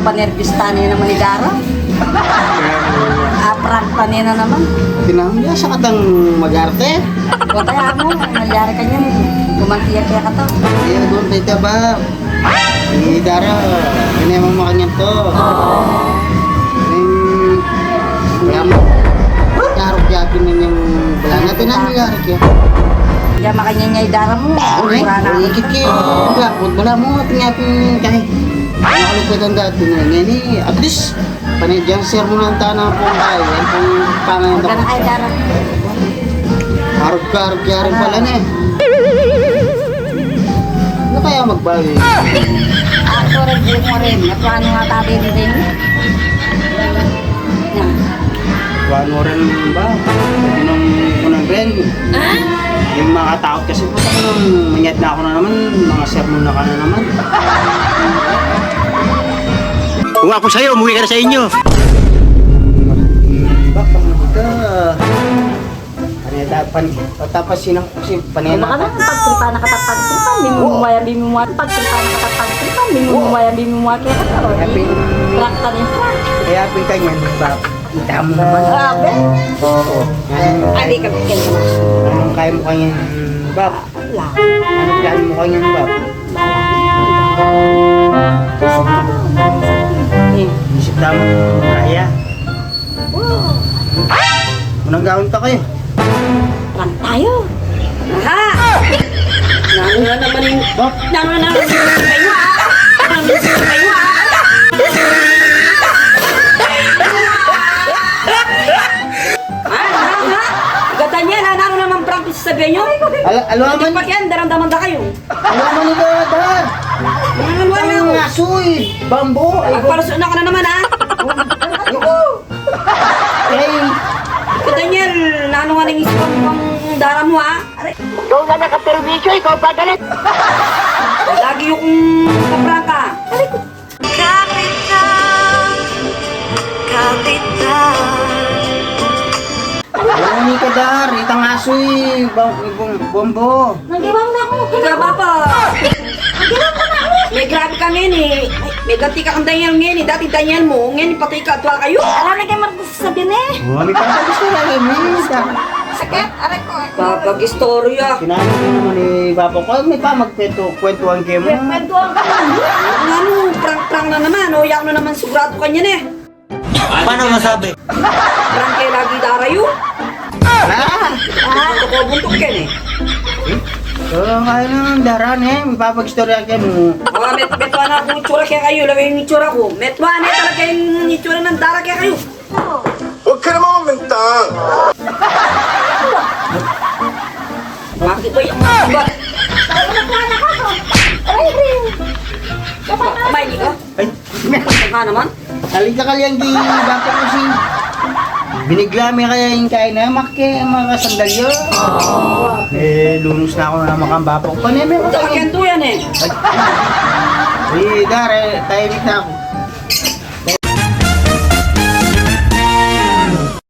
panervous tani naman ni Dara. Prank tani na naman. Tinamya sa katang mag-arte. O kaya mo, nangyari ka niyan. Kumantiya kaya ka to. Iya, doon tayo ba? Hindi Dara, hindi mo makanyang to. Kaya mo, yarok yakin na niyang bala natin ang yarok ya. Kaya makanya niya Dara mo. Okay, Mura na. ikit kayo. Wala mo, ating yakin kahit. Nakalupit ang dati na yan eh. At least, panay sir mo ng tanang po tayo. Yan pong pangalan Huwag ka na kay Dara. Harap kaya rin pala na eh. Ano kaya magbawi? Ako rin, buo mo rin. Natuan nga tabi din. Yan. Buwan mo rin ba? Nung unang rin. Yung mga tao kasi po sa nung manyat na ako na naman, mga sermon na ka na naman. Kung ako sa'yo, umuwi ka na sa inyo. Bakit mo ka? Patapas sinang kasi panela. Baka na, pagtripa na katapagtripa. Bimumaya. Pagtripa na katapagtripa. Bimumaya kaya ka to. Prank tani prank. Kaya pinta niyan, kita mo naman. Grabe. Oo. Abi ka bigyan mo. Anong kaya mo kanyan, Bab? Wala. Anong kaya mo kanyan, Bab? Isip tamo, kaya. Unang gawin pa kayo. Prank tayo. Ha! Nano na naman yung... Bab? Nano na naman yung kayo ha! Nano na kayo ha! Gata niya na, nano naman prank sasabihin nyo? Alaman, Hindi pa yan, daramdaman da kayo. alaman ni Dada. Ano Ang na? ngasoy, bambo. Ay, parasun na ka na naman ha! Hey, Daniel, nano nga nang isip ang dara mo ha? Aray, Ikaw nga nakaperwisyo, ikaw pa galit. lagi yung kaprank ka. Aray ko. alaman ni Kadar, itang ngasoy, bambo. Nagibang na ako. Ikaw pa. Nagibang na ako. May grabe ka ngayon eh. May ganti ka kang Daniel ngayon eh. Dati Daniel mo, ngayon patay ka atwa kayo. Alam na kayo magsasabihin eh. Oh, may papagis na lang, Misa. Sakit, aray ko. Papag-istorya. Sinabi ko naman ni Papa ko, may pa magkwentuhan kayo mo. Kwentuhan ka na. Ano, prank-prank na naman. O, yak na naman sigurado ka niyan eh. Paano masabi? Prank kayo lagi darayo. Buntok ko, buntok ka eh. So, kaya naman daran eh, may papag-istorya kayo mo. Metwa na akong itsura kaya kayo. Laway yung itsura ko. Metwa na talaga yung itsura ng dara kaya kayo. Huwag ka naman mamintang! Bakit ba yung mga iba? Kamay ni ka? Ay, Ito ka naman? halika kalyang di Papa ko si... Biniglami kaya yung kain na, mga sandalyo. Eh, lunos na ako na naman kang Papa ko. Paneme ko Ito ka yan eh. Ay, dare, tahimik na ako.